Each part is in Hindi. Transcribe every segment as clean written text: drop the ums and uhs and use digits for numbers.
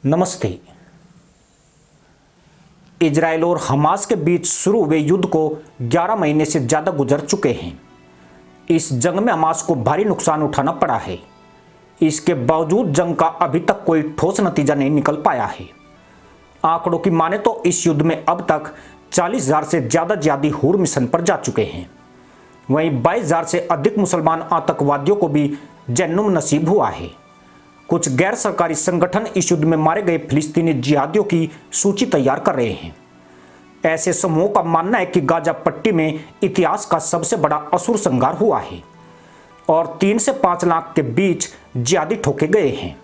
नमस्ते। इजरायल और हमास के बीच शुरू हुए युद्ध को 11 महीने से ज़्यादा गुजर चुके हैं। इस जंग में हमास को भारी नुकसान उठाना पड़ा है। इसके बावजूद जंग का अभी तक कोई ठोस नतीजा नहीं निकल पाया है। आंकड़ों की माने तो इस युद्ध में अब तक 40,000 से ज़्यादा जिहादी हूर मिशन पर जा चुके हैं। वहीं 22,000 से अधिक मुसलमान आतंकवादियों को भी जहन्नुम नसीब हुआ है। कुछ गैर सरकारी संगठन इस युद्ध में मारे गए फिलिस्तीनी जिहादियों की सूची तैयार कर रहे हैं। ऐसे समूहों का मानना है कि गाजा पट्टी में इतिहास का सबसे बड़ा असुर संहार हुआ है और 3 से 5 लाख के बीच जिहादी ठोके गए हैं।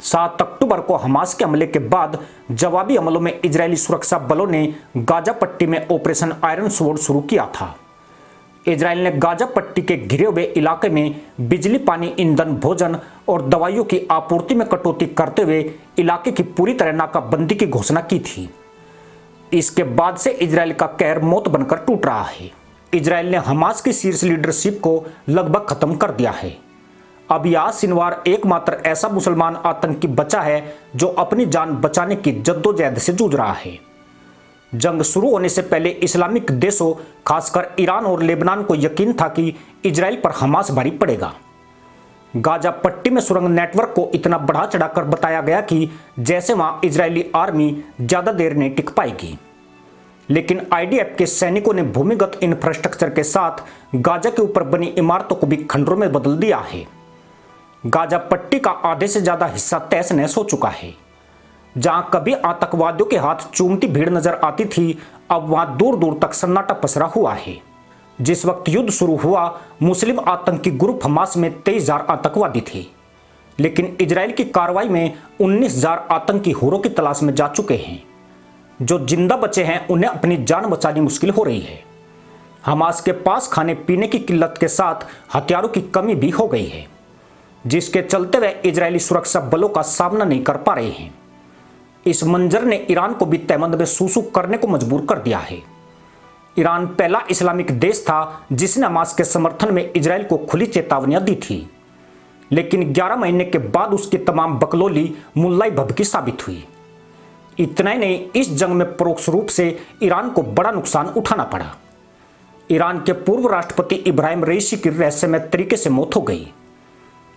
7 अक्टूबर को हमास के हमले के बाद जवाबी हमलों में इजरायली सुरक्षा बलों ने गाजा पट्टी में ऑपरेशन आयरन स्वॉर्ड शुरू किया था। इजरायल ने गाजा पट्टी के घिरे हुए इलाके में बिजली, पानी, ईंधन, भोजन और दवाइयों की आपूर्ति में कटौती करते हुए इलाके की पूरी तरह नाकाबंदी की घोषणा की थी। इसके बाद से इजरायल का कहर मौत बनकर टूट रहा है। इजरायल ने हमास की शीर्ष लीडरशिप को लगभग खत्म कर दिया है। अब यह सिनवार एकमात्र ऐसा मुसलमान आतंकी बचा है जो अपनी जान बचाने की जद्दोजहद से जूझ रहा है। जंग शुरू होने से पहले इस्लामिक देशों, खासकर ईरान और लेबनान को यकीन था कि इजरायल पर हमास भारी पड़ेगा। गाजा पट्टी में सुरंग नेटवर्क को इतना बढ़ा चढ़ाकर बताया गया कि जैसे वहां इजरायली आर्मी ज्यादा देर नहीं टिक पाएगी। लेकिन आईडीएफ के सैनिकों ने भूमिगत इंफ्रास्ट्रक्चर के साथ गाजा के ऊपर बनी इमारतों को भी खंडरों में बदल दिया है। गाजा पट्टी का आधे से ज्यादा हिस्सा तहस नहस हो चुका है। जहां कभी आतंकवादियों के हाथ चूमती भीड़ नजर आती थी, अब वहां दूर दूर तक सन्नाटा पसरा हुआ है। जिस वक्त युद्ध शुरू हुआ, मुस्लिम आतंकी ग्रुप हमास में 23,000 आतंकवादी थे, लेकिन इजरायल की कार्रवाई में 19,000 आतंकी हूरों की तलाश में जा चुके हैं। जो जिंदा बचे हैं उन्हें अपनी जान बचानी मुश्किल हो रही है। हमास के पास खाने पीने की किल्लत के साथ हथियारों की कमी भी हो गई है, जिसके चलते वे इजरायली सुरक्षा बलों का सामना नहीं कर पा रहे हैं। इस मंजर ने ईरान को भी तहमंद में सूसू करने को मजबूर कर दिया है। ईरान पहला इस्लामिक देश था जिसने हमास के समर्थन में इजरायल को खुली चेतावनियां दी थी, लेकिन 11 महीने के बाद उसकी तमाम बकलोली मुल्लाई भभकी साबित हुई। इतना ही नहीं, इस जंग में परोक्ष रूप से ईरान को बड़ा नुकसान उठाना पड़ा। ईरान के पूर्व राष्ट्रपति इब्राहिम रईसी की रहस्यमय तरीके से मौत हो गई।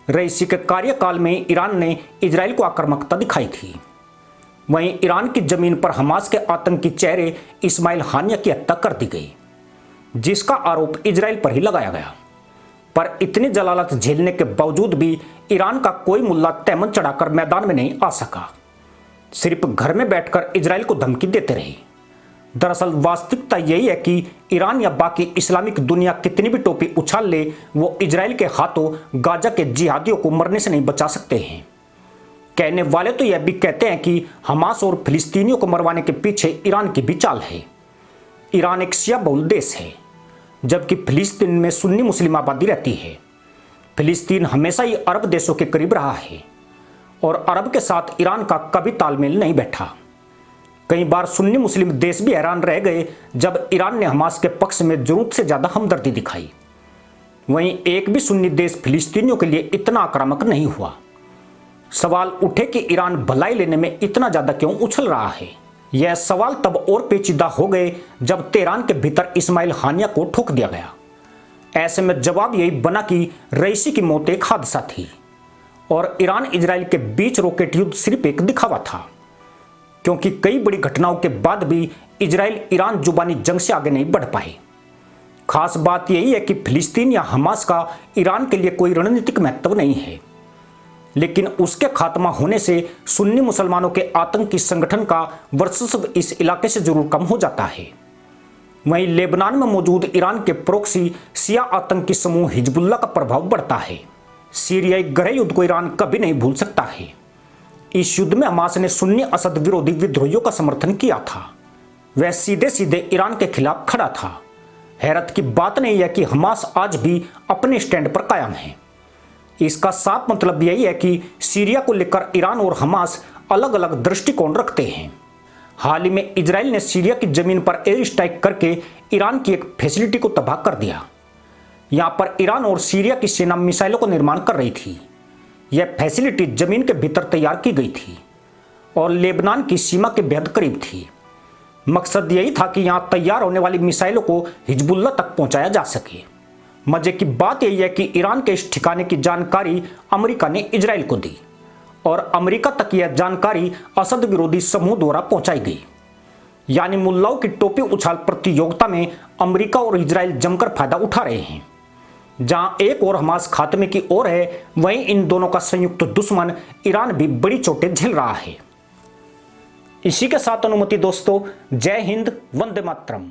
रईसी के कार्यकाल में ईरान ने इजरायल को आक्रामकता दिखाई थी। वहीं ईरान की जमीन पर हमास के आतंकी चेहरे इस्माइल हानिया की हत्या कर दी गई, जिसका आरोप इजरायल पर ही लगाया गया। पर इतनी जलालत झेलने के बावजूद भी ईरान का कोई मुल्ला तहमत चढ़ाकर मैदान में नहीं आ सका, सिर्फ घर में बैठकर इजरायल को धमकी देते रहे। दरअसल वास्तविकता यही है कि ईरान या बाकी इस्लामिक दुनिया कितनी भी टोपी उछाल ले, वो इजरायल के हाथों गाजा के जिहादियों को मरने से नहीं बचा सकते हैं। कहने वाले तो यह भी कहते हैं कि हमास और फिलिस्तीनियों को मरवाने के पीछे ईरान की भी चाल है। ईरान एक शिया बहुल देश है, जबकि फिलिस्तीन में सुन्नी मुस्लिम आबादी रहती है। फिलिस्तीन हमेशा ही अरब देशों के करीब रहा है और अरब के साथ ईरान का कभी तालमेल नहीं बैठा। कई बार सुन्नी मुस्लिम देश भी हैरान रह गए जब ईरान ने हमास के पक्ष में जरूरत से ज्यादा हमदर्दी दिखाई। वहीं एक भी सुन्नी देश फिलिस्तीनियों के लिए इतना आक्रामक नहीं हुआ। सवाल उठे कि ईरान भलाई लेने में इतना ज्यादा क्यों उछल रहा है। यह सवाल तब और पेचीदा हो गए जब तेहरान के भीतर इस्माइल हानिया को ठोक दिया गया। ऐसे में जवाब यही बना कि रईसी की मौत एक हादसा थी और ईरान इजरायल के बीच रॉकेट युद्ध सिर्फ एक दिखावा था, क्योंकि कई बड़ी घटनाओं के बाद भी इजरायल ईरान जुबानी जंग से आगे नहीं बढ़ पाए। खास बात यही है कि फिलिस्तीन या हमास का ईरान के लिए कोई रणनीतिक महत्व नहीं है, लेकिन उसके खात्मा होने से सुन्नी मुसलमानों के आतंकी संगठन का वर्चस्व इस इलाके से जरूर कम हो जाता है। वहीं लेबनान में मौजूद ईरान के प्रोक्सी शिया आतंकी समूह हिजबुल्लाह का प्रभाव बढ़ता है। सीरियाई गृह युद्ध को ईरान कभी नहीं भूल सकता है। इस युद्ध में हमास ने सुन्नी असद विरोधी विद्रोहियों का समर्थन किया था। वह सीधे सीधे ईरान के खिलाफ खड़ा था। हैरत की बात नहीं है कि हमास आज भी अपने स्टैंड पर कायम है। इसका साफ मतलब यही है कि सीरिया को लेकर ईरान और हमास अलग अलग दृष्टिकोण रखते हैं। हाल ही में इजरायल ने सीरिया की जमीन पर एयर स्ट्राइक करके ईरान की एक फैसिलिटी को तबाह कर दिया। यहां पर ईरान और सीरिया की सेना मिसाइलों का निर्माण कर रही थी। यह फैसिलिटी जमीन के भीतर तैयार की गई थी। और लेबनान की सीमा के बेहद करीब थी। मकसद यही था कि यहां तैयार होने वाली मिसाइलों को हिजबुल्लाह तक पहुंचाया जा सके। मजे की बात यही है कि ईरान के इस ठिकाने की जानकारी अमेरिका ने इजराइल को दी और अमेरिका तक यह जानकारी असद विरोधी समूह द्वारा पहुंचाई गई। यानी मुल्लाओं की टोपी उछाल प्रतियोगिता में अमेरिका और इजराइल जमकर फायदा उठा रहे हैं। जहां एक और हमास खात्मे की ओर है, वहीं इन दोनों का संयुक्त दुश्मन ईरान भी बड़ी चोटें झेल रहा है। इसी के साथ अनुमति दोस्तों, जय हिंद, वंदे मातरम।